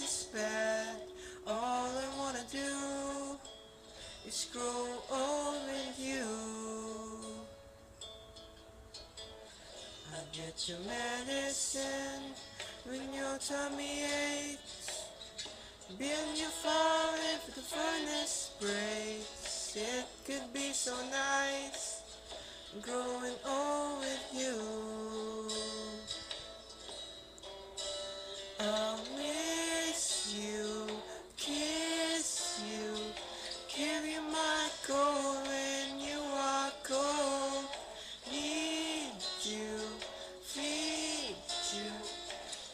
is bad. All I wanna do is grow old with you. I get your medicine when your tummy aches. Build your fire if the furnace breaks. It could be so nice growing old with you. I'll miss you, kiss you, carry my cold when you are cold. Need you, feed you,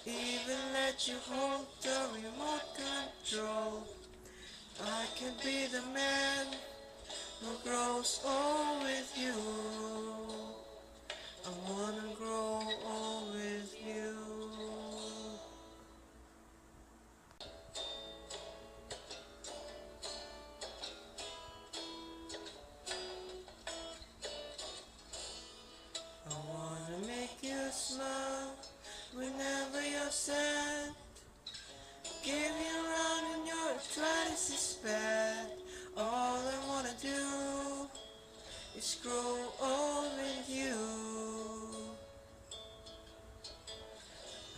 even let you hold the remote control. I can be the man who grows old with you. I wanna grow old with you. I wanna make you smile whenever you're sad. Give you around when your arthritis is bad. All I wanna do is grow old with you.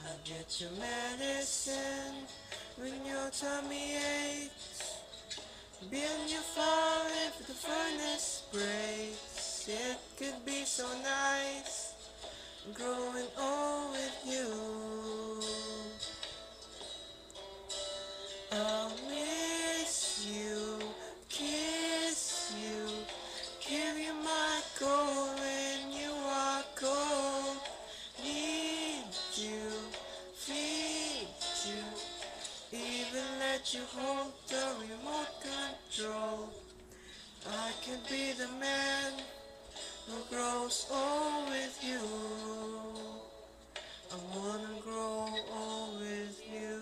I get your medicine when your tummy aches. Build your fire if the furnace breaks. It could be so nice growing old with you. I'll miss you, kiss you, carry my cold when you are cold. Need you, feed you, even let you hold the remote control. I can be the man who grows old with you. I wanna grow old with you.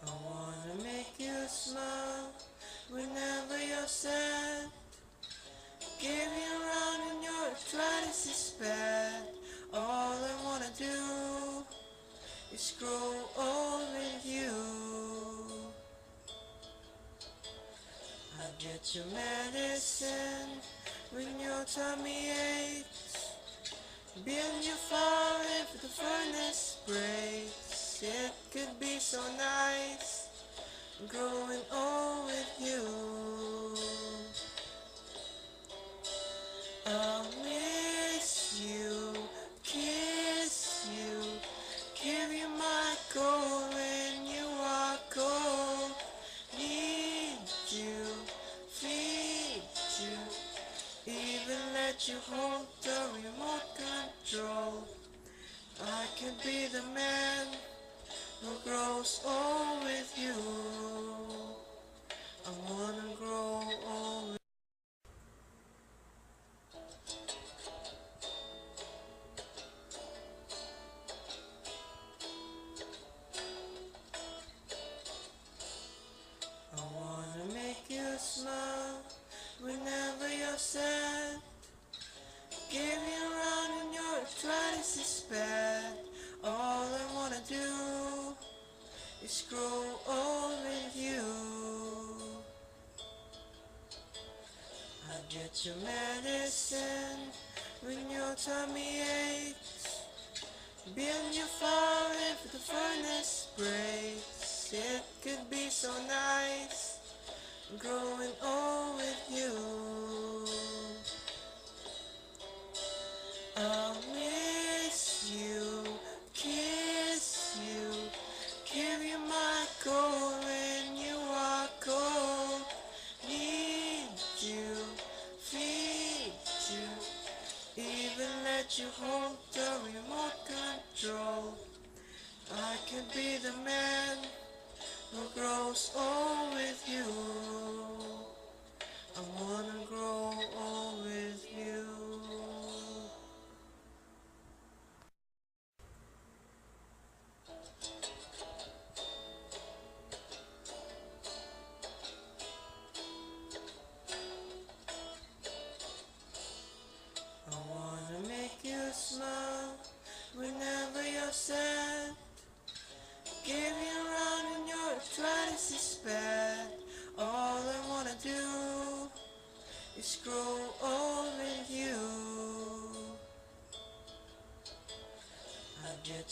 I wanna make you smile whenever you're sad. Give you around when your arthritis is bad. All I wanna do is grow old with you. I get your medicine when your tummy aches. Build your fire if the furnace breaks. It could be so nice growing old with you. I'll miss you, kiss you, carry my cold when you are cold. Need you, feed you, even let you hold the remote control. I can be the man who grows old with you. I wanna grow old with you. I wanna make you smile whenever you're sad. Give you around when your arthritis is bad. All I wanna do is grow old with you. I get your medicine when your tummy aches. Build your fire if the furnace breaks. It could be so nice growing old with you. I'll miss you, kiss you, carry my cold when you are cold. Need you, feed you, even let you hold the remote control. I can be the man who grows old with you. I wanna grow old with you.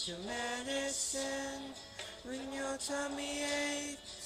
your medicine when your tummy ache.